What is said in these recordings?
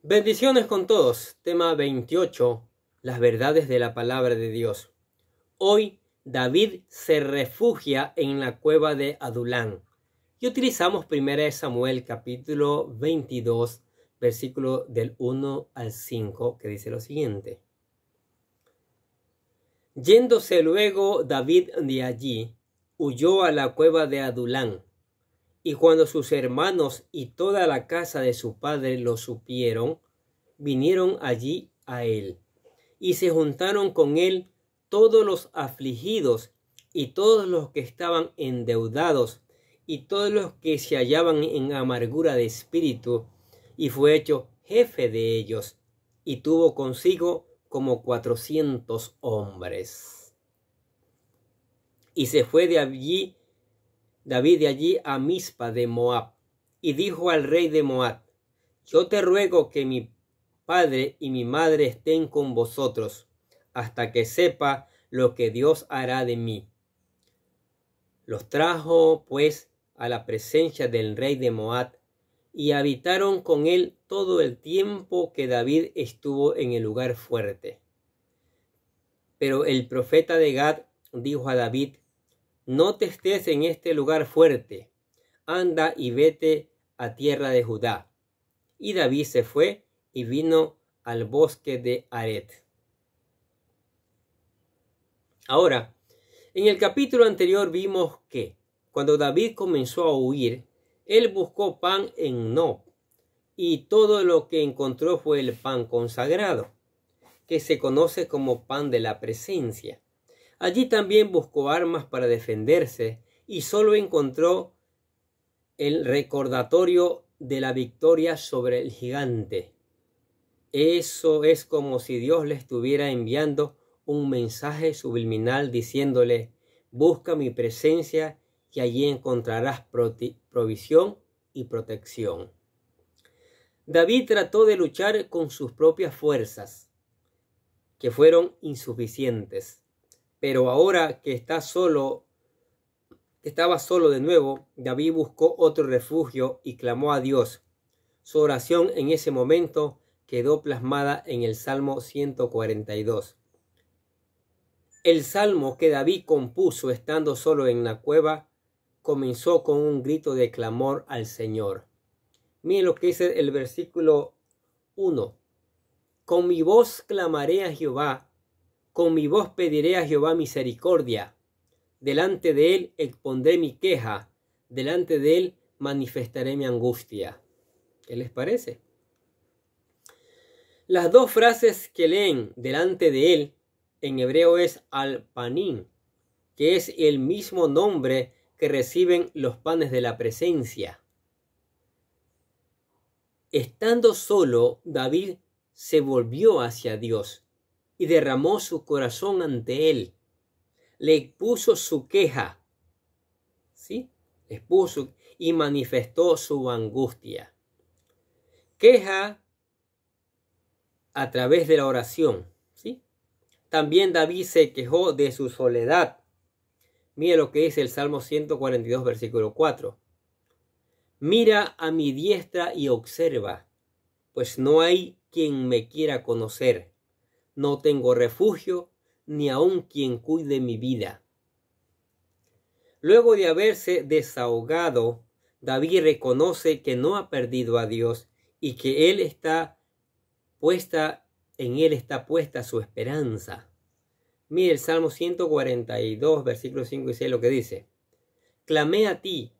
Bendiciones con todos. Tema 28. Las verdades de la palabra de Dios. Hoy David se refugia en la cueva de Adulán. Y utilizamos 1 Samuel capítulo 22, versículo del 1 al 5, que dice lo siguiente. Yéndose luego David de allí, huyó a la cueva de Adulán. Y cuando sus hermanos y toda la casa de su padre lo supieron, vinieron allí a él, y se juntaron con él todos los afligidos, y todos los que estaban endeudados, y todos los que se hallaban en amargura de espíritu, y fue hecho jefe de ellos, y tuvo consigo como 400 hombres. Y se fue de allí David de allí a Mizpa de Moab, y dijo al rey de Moab: yo te ruego que mi padre y mi madre estén con vosotros, hasta que sepa lo que Dios hará de mí. Los trajo, pues, a la presencia del rey de Moab, y habitaron con él todo el tiempo que David estuvo en el lugar fuerte. Pero el profeta de Gad dijo a David: no te estés en este lugar fuerte, anda y vete a tierra de Judá. Y David se fue y vino al bosque de Aret. Ahora, en el capítulo anterior vimos que cuando David comenzó a huir, él buscó pan en Nob, y todo lo que encontró fue el pan consagrado, que se conoce como pan de la presencia. Allí también buscó armas para defenderse y solo encontró el recordatorio de la victoria sobre el gigante. Eso es como si Dios le estuviera enviando un mensaje subliminal diciéndole: busca mi presencia y allí encontrarás provisión y protección. David trató de luchar con sus propias fuerzas, que fueron insuficientes. Pero ahora que estaba solo de nuevo, David buscó otro refugio y clamó a Dios. Su oración en ese momento quedó plasmada en el Salmo 142. El salmo que David compuso estando solo en la cueva comenzó con un grito de clamor al Señor. Miren lo que dice el versículo 1. Con mi voz clamaré a Jehová, con mi voz pediré a Jehová misericordia. Delante de él expondré mi queja, delante de él manifestaré mi angustia. ¿Qué les parece? Las dos frases que leen delante de él en hebreo es al-panim, que es el mismo nombre que reciben los panes de la presencia. Estando solo, David se volvió hacia Dios y derramó su corazón ante él. Le puso su queja, ¿sí? Le puso y manifestó su angustia. Queja a través de la oración, ¿sí? También David se quejó de su soledad. Mira lo que dice el Salmo 142, versículo 4. Mira a mi diestra y observa, pues no hay quien me quiera conocer. No tengo refugio, ni aun quien cuide mi vida. Luego de haberse desahogado, David reconoce que no ha perdido a Dios y que en él está puesta su esperanza. Mire el Salmo 142, versículos 5 y 6 lo que dice. Clamé a ti,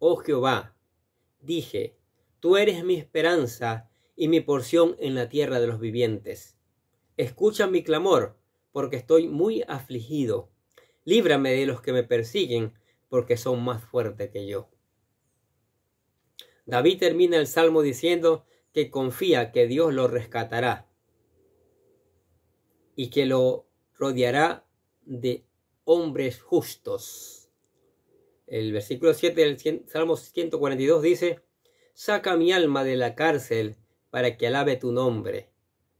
oh Jehová, dije, tú eres mi esperanza y mi porción en la tierra de los vivientes. Escucha mi clamor, porque estoy muy afligido. Líbrame de los que me persiguen, porque son más fuertes que yo. David termina el salmo diciendo que confía que Dios lo rescatará y que lo rodeará de hombres justos. El versículo 7 del Salmo 142 dice: saca mi alma de la cárcel para que alabe tu nombre.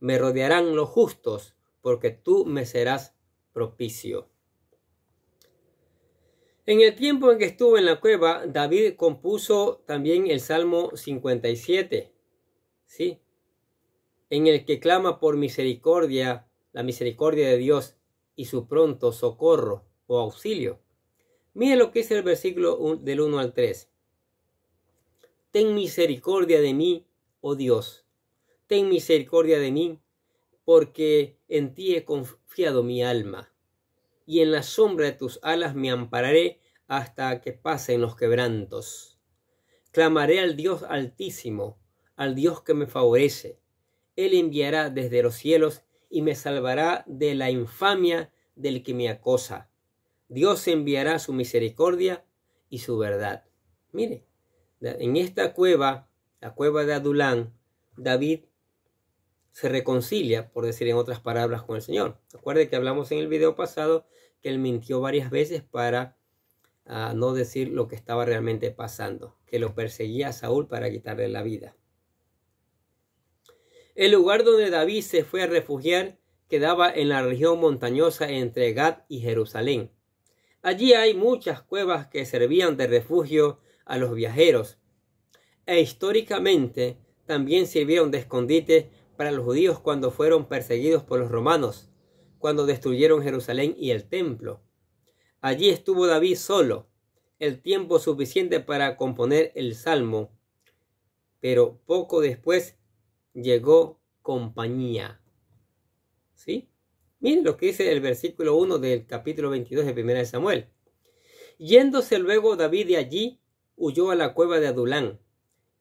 Me rodearán los justos, porque tú me serás propicio. En el tiempo en que estuvo en la cueva, David compuso también el Salmo 57. ¿Sí? en el que clama por misericordia, la misericordia de Dios y su pronto socorro o auxilio. Mire lo que dice el versículo del 1 al 3. Ten misericordia de mí, oh Dios, ten misericordia de mí, porque en ti he confiado mi alma, y en la sombra de tus alas me ampararé hasta que pasen los quebrantos. Clamaré al Dios Altísimo, al Dios que me favorece. Él enviará desde los cielos y me salvará de la infamia del que me acosa. Dios enviará su misericordia y su verdad. Mire, en esta cueva, la cueva de Adulán, David se reconcilia, por decir en otras palabras, con el Señor. Recuerde que hablamos en el video pasado que él mintió varias veces para no decir lo que estaba realmente pasando, que lo perseguía a Saúl para quitarle la vida. El lugar donde David se fue a refugiar quedaba en la región montañosa entre Gad y Jerusalén. Allí hay muchas cuevas que servían de refugio a los viajeros e históricamente también sirvieron de escondite para los judíos cuando fueron perseguidos por los romanos, cuando destruyeron Jerusalén y el templo. Allí estuvo David solo, el tiempo suficiente para componer el salmo, pero poco después llegó compañía. ¿Sí? Miren lo que dice el versículo 1 del capítulo 22 de 1 de Samuel. Yéndose luego David de allí, huyó a la cueva de Adulán.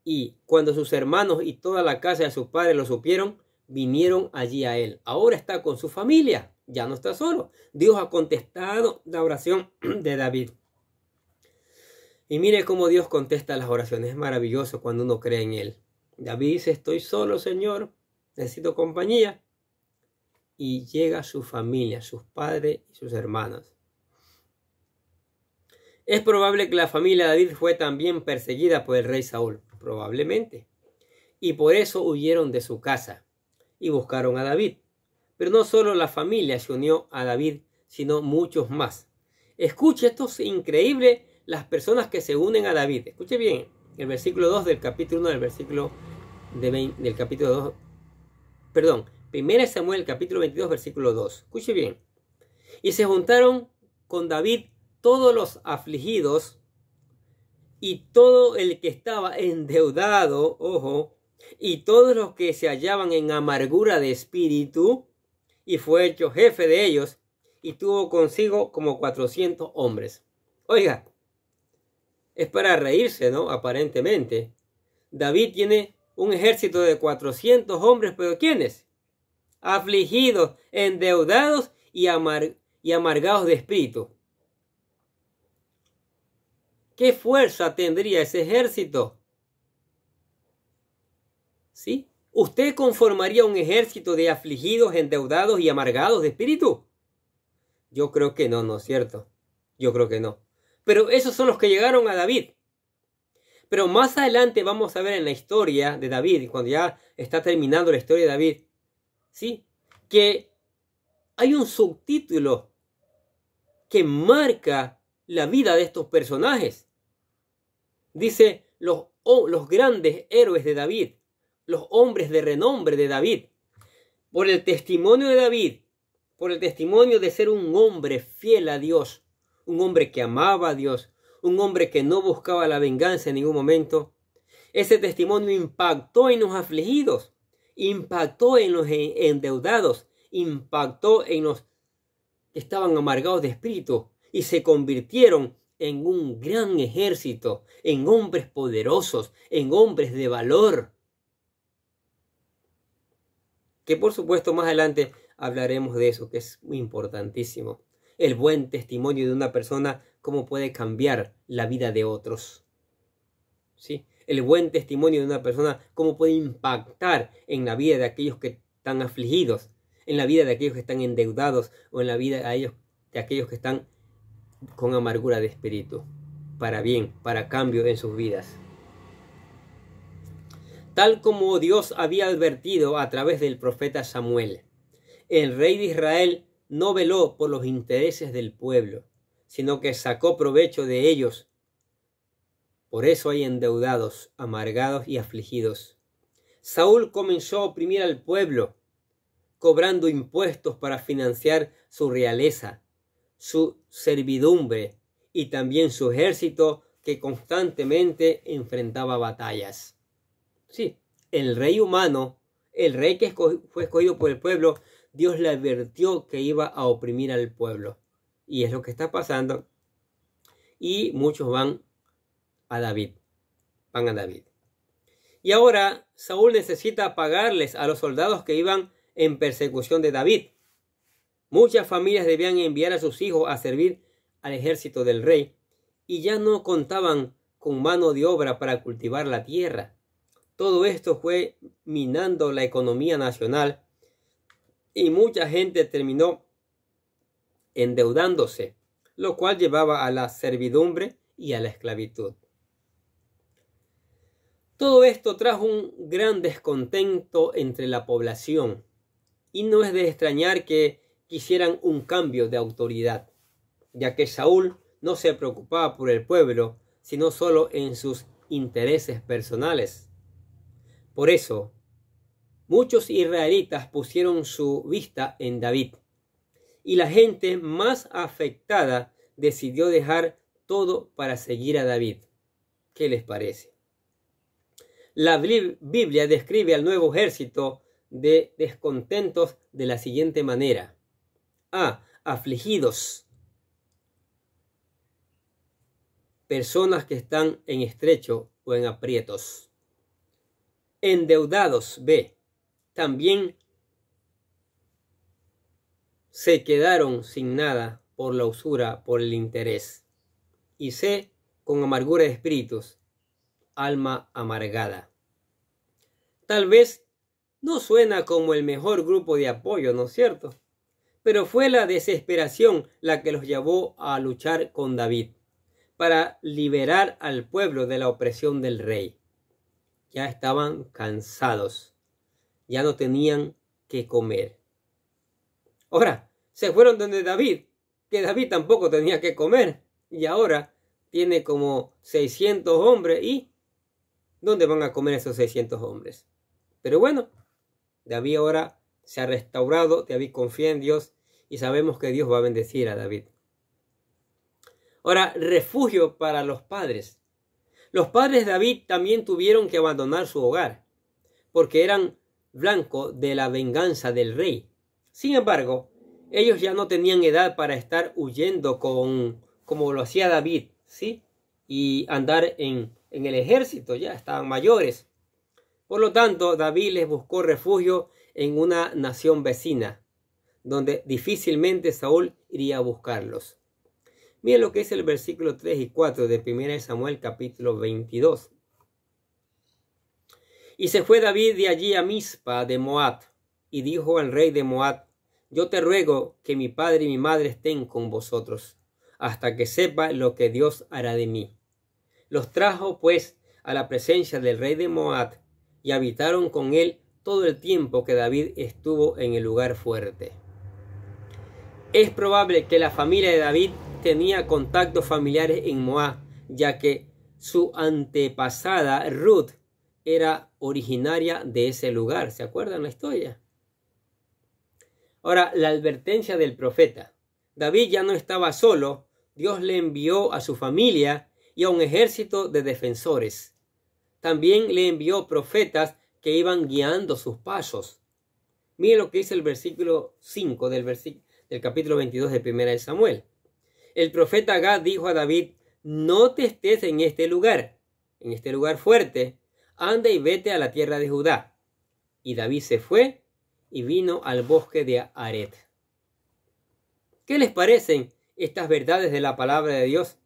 Y cuando sus hermanos y toda la casa de su padre lo supieron, vinieron allí a él. Ahora está con su familia, ya no está solo. Dios ha contestado la oración de David. Y mire cómo Dios contesta las oraciones. Es maravilloso cuando uno cree en él. David dice, estoy solo, Señor, necesito compañía. Y llega su familia, sus padres y sus hermanos. Es probable que la familia de David fue también perseguida por el rey Saúl, probablemente. Y por eso huyeron de su casa y buscaron a David. Pero no solo la familia se unió a David, sino muchos más. Escuche, esto es increíble, las personas que se unen a David. Escuche bien, el versículo 2 del capítulo 1 del versículo del capítulo 2, perdón, 1 Samuel capítulo 22 versículo 2. Escuche bien. Y se juntaron con David todos los afligidos y todo el que estaba endeudado, ojo, y todos los que se hallaban en amargura de espíritu, y fue hecho jefe de ellos, y tuvo consigo como 400 hombres. Oiga, es para reírse, ¿no? Aparentemente. David tiene un ejército de 400 hombres, pero ¿quiénes? Afligidos, endeudados y amargados de espíritu. ¿Qué fuerza tendría ese ejército? ¿Sí? ¿Usted conformaría un ejército de afligidos, endeudados y amargados de espíritu? Yo creo que no, ¿no es cierto? Yo creo que no. Pero esos son los que llegaron a David. Pero más adelante vamos a ver en la historia de David, cuando ya está terminando la historia de David, ¿sí? Que hay un subtítulo que marca la vida de estos personajes. Dice los grandes héroes de David, los hombres de renombre de David, por el testimonio de David, por el testimonio de ser un hombre fiel a Dios, un hombre que amaba a Dios, un hombre que no buscaba la venganza en ningún momento. Ese testimonio impactó en los afligidos, impactó en los endeudados, impactó en los que estaban amargados de espíritu y se convirtieron en un gran ejército, en hombres poderosos, en hombres de valor. Que por supuesto más adelante hablaremos de eso, que es muy importantísimo. El buen testimonio de una persona, cómo puede cambiar la vida de otros. ¿Sí? El buen testimonio de una persona, cómo puede impactar en la vida de aquellos que están afligidos, en la vida de aquellos que están endeudados o en la vida de aquellos que están con amargura de espíritu, para bien, para cambio en sus vidas. Tal como Dios había advertido a través del profeta Samuel, el rey de Israel no veló por los intereses del pueblo, sino que sacó provecho de ellos. Por eso hay endeudados, amargados y afligidos. Saúl comenzó a oprimir al pueblo, cobrando impuestos para financiar su realeza, su servidumbre y también su ejército que constantemente enfrentaba batallas. Sí, el rey humano, el rey que fue escogido por el pueblo, Dios le advirtió que iba a oprimir al pueblo. Y es lo que está pasando. Y muchos van a David. Y ahora Saúl necesita pagarles a los soldados que iban en persecución de David. Muchas familias debían enviar a sus hijos a servir al ejército del rey y ya no contaban con mano de obra para cultivar la tierra. Todo esto fue minando la economía nacional y mucha gente terminó endeudándose, lo cual llevaba a la servidumbre y a la esclavitud. Todo esto trajo un gran descontento entre la población y no es de extrañar que quisieran un cambio de autoridad, ya que Saúl no se preocupaba por el pueblo, sino solo en sus intereses personales. Por eso, muchos israelitas pusieron su vista en David, y la gente más afectada decidió dejar todo para seguir a David. ¿Qué les parece? La Biblia describe al nuevo ejército de descontentos de la siguiente manera. Afligidos. Personas que están en estrecho o en aprietos. Endeudados. B. También se quedaron sin nada por la usura, por el interés. Y C. Con amargura de espíritus. Alma amargada. Tal vez no suena como el mejor grupo de apoyo, ¿no es cierto? Pero fue la desesperación la que los llevó a luchar con David para liberar al pueblo de la opresión del rey. Ya estaban cansados, ya no tenían que comer. Ahora, se fueron donde David, que David tampoco tenía que comer, y ahora tiene como 600 hombres, ¿y dónde van a comer esos 600 hombres? Pero bueno, David ahora se ha restaurado, David confía en Dios y sabemos que Dios va a bendecir a David. Ahora, refugio para los padres. Los padres de David también tuvieron que abandonar su hogar, porque eran blanco de la venganza del rey. Sin embargo, ellos ya no tenían edad para estar huyendo como lo hacía David, ¿sí? Y andar en el ejército, ya estaban mayores. Por lo tanto, David les buscó refugio en una nación vecina, donde difícilmente Saúl iría a buscarlos. Miren lo que es el versículo 3 y 4 de 1 Samuel capítulo 22. Y se fue David de allí a Mizpa de Moab, y dijo al rey de Moab: yo te ruego que mi padre y mi madre estén con vosotros, hasta que sepa lo que Dios hará de mí. Los trajo pues a la presencia del rey de Moab, y habitaron con él todo el tiempo que David estuvo en el lugar fuerte. Es probable que la familia de David tenía contactos familiares en Moab, ya que su antepasada Ruth era originaria de ese lugar. ¿Se acuerdan la historia? Ahora, la advertencia del profeta. David ya no estaba solo, Dios le envió a su familia y a un ejército de defensores. También le envió profetas que iban guiando sus pasos. Miren lo que dice el versículo 5 del capítulo 22 de 1 Samuel. El profeta Gad dijo a David: no te estés en este lugar fuerte, anda y vete a la tierra de Judá. Y David se fue y vino al bosque de Aret. ¿Qué les parecen estas verdades de la palabra de Dios?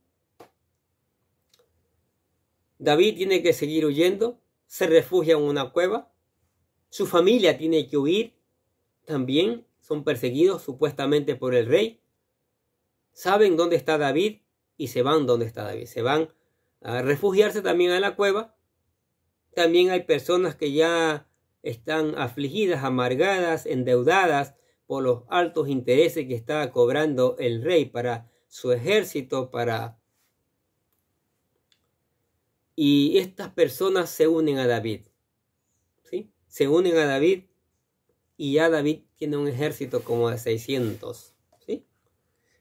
David tiene que seguir huyendo, se refugia en una cueva, su familia tiene que huir, también son perseguidos supuestamente por el rey. Saben dónde está David y se van donde está David, se van a refugiarse también a la cueva. También hay personas que ya están afligidas, amargadas, endeudadas por los altos intereses que está cobrando el rey para su ejército, y estas personas se unen a David, ¿sí? se unen a David y ya David tiene un ejército como de 600, ¿sí?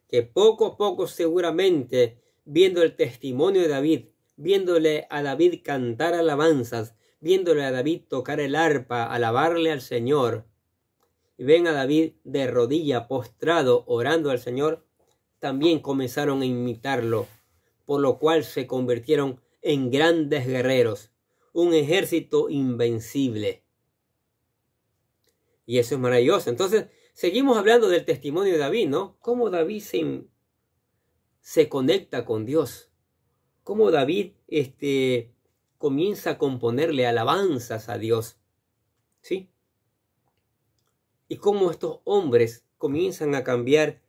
Que poco a poco seguramente, viendo el testimonio de David, viéndole a David cantar alabanzas, viéndole a David tocar el arpa, alabarle al Señor, y ven a David de rodilla, postrado, orando al Señor, también comenzaron a imitarlo, por lo cual se convirtieron en grandes guerreros, un ejército invencible. Y eso es maravilloso. Entonces, seguimos hablando del testimonio de David, ¿no? Cómo David se conecta con Dios. Cómo David comienza a componerle alabanzas a Dios, ¿sí? Y cómo estos hombres comienzan a cambiar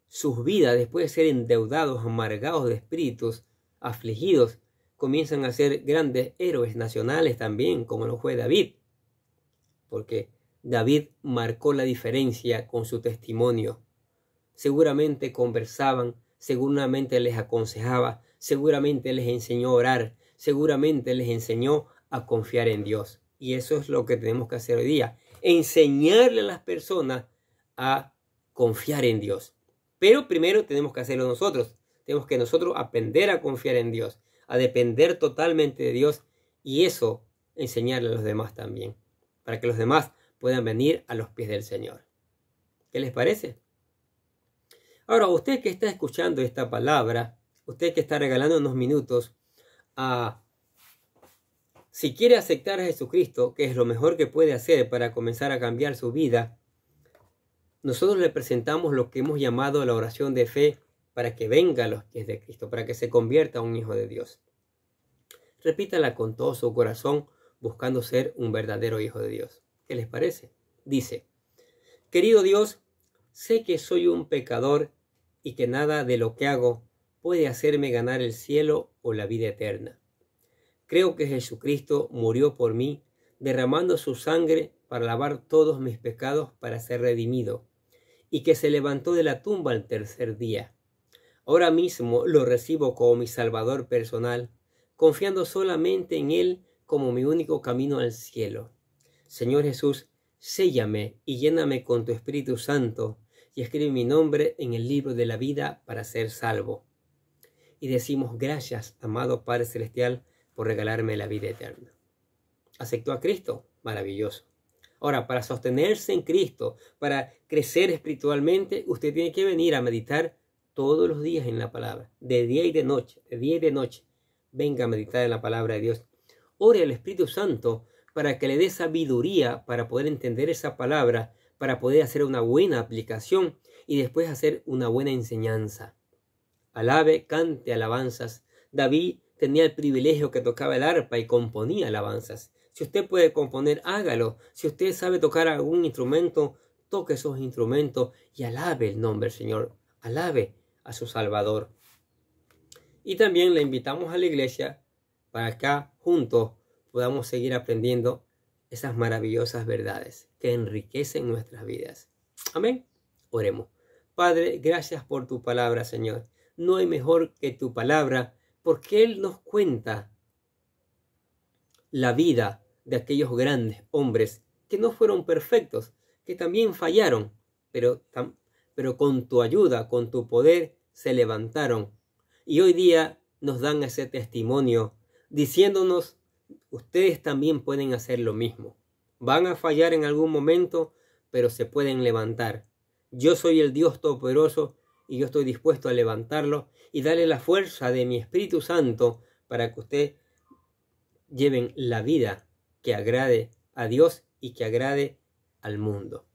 sus vidas después de ser endeudados, amargados de espíritus, afligidos, comienzan a ser grandes héroes nacionales también, como lo fue David. Porque David marcó la diferencia con su testimonio. Seguramente conversaban, seguramente les aconsejaba, seguramente les enseñó a orar, seguramente les enseñó a confiar en Dios. Y eso es lo que tenemos que hacer hoy día, enseñarle a las personas a confiar en Dios. Pero primero tenemos que hacerlo nosotros. Tenemos que nosotros aprender a confiar en Dios, a depender totalmente de Dios, y eso enseñarle a los demás también, para que los demás puedan venir a los pies del Señor. ¿Qué les parece? Ahora, usted que está escuchando esta palabra, usted que está regalando unos minutos, si quiere aceptar a Jesucristo, que es lo mejor que puede hacer para comenzar a cambiar su vida, nosotros le presentamos lo que hemos llamado la oración de fe para que venga a los pies de Cristo, para que se convierta en un hijo de Dios. Repítala con todo su corazón, buscando ser un verdadero hijo de Dios. ¿Qué les parece? Dice: querido Dios, sé que soy un pecador y que nada de lo que hago puede hacerme ganar el cielo o la vida eterna. Creo que Jesucristo murió por mí, derramando su sangre para lavar todos mis pecados para ser redimido, y que se levantó de la tumba al tercer día. Ahora mismo lo recibo como mi Salvador personal, confiando solamente en Él como mi único camino al cielo. Señor Jesús, séllame y lléname con tu Espíritu Santo y escribe mi nombre en el libro de la vida para ser salvo. Y decimos gracias, amado Padre Celestial, por regalarme la vida eterna. ¿Aceptó a Cristo? Maravilloso. Ahora, para sostenerse en Cristo, para crecer espiritualmente, usted tiene que venir a meditar todos los días en la palabra, de día y de noche, de día y de noche. Venga a meditar en la palabra de Dios. Ore al Espíritu Santo para que le dé sabiduría para poder entender esa palabra, para poder hacer una buena aplicación y después hacer una buena enseñanza. Alabe, cante alabanzas. David tenía el privilegio que tocaba el arpa y componía alabanzas. Si usted puede componer, hágalo. Si usted sabe tocar algún instrumento, toque esos instrumentos y alabe el nombre del Señor. Alabe a su Salvador. Y también le invitamos a la iglesia para que acá juntos podamos seguir aprendiendo esas maravillosas verdades que enriquecen nuestras vidas. Amén. Oremos. Padre, gracias por tu palabra, Señor. No hay mejor que tu palabra, porque Él nos cuenta la vida de aquellos grandes hombres que no fueron perfectos, que también fallaron, pero con tu ayuda, con tu poder, se levantaron. Y hoy día nos dan ese testimonio, diciéndonos: ustedes también pueden hacer lo mismo. Van a fallar en algún momento, pero se pueden levantar. Yo soy el Dios Todopoderoso y yo estoy dispuesto a levantarlo y darle la fuerza de mi Espíritu Santo para que usted lleven la vida que agrade a Dios y que agrade al mundo.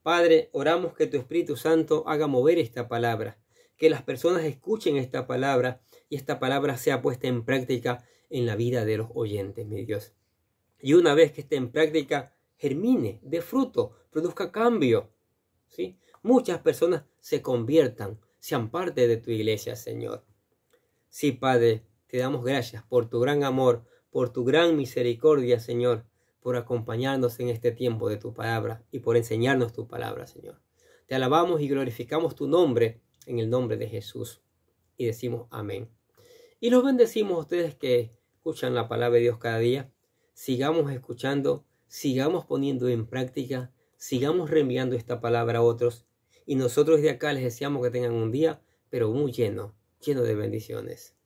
Padre, oramos que tu Espíritu Santo haga mover esta palabra, que las personas escuchen esta palabra y esta palabra sea puesta en práctica en la vida de los oyentes, mi Dios. Y una vez que esté en práctica, germine, dé fruto, produzca cambio, ¿sí? Muchas personas se conviertan, sean parte de tu iglesia, Señor. Sí, Padre, te damos gracias por tu gran amor, por tu gran misericordia, Señor, por acompañarnos en este tiempo de tu palabra y por enseñarnos tu palabra, Señor. Te alabamos y glorificamos tu nombre en el nombre de Jesús y decimos amén. Y los bendecimos a ustedes que escuchan la palabra de Dios cada día. Sigamos escuchando, sigamos poniendo en práctica, sigamos reenviando esta palabra a otros. Y nosotros de acá les deseamos que tengan un día, pero muy lleno de bendiciones.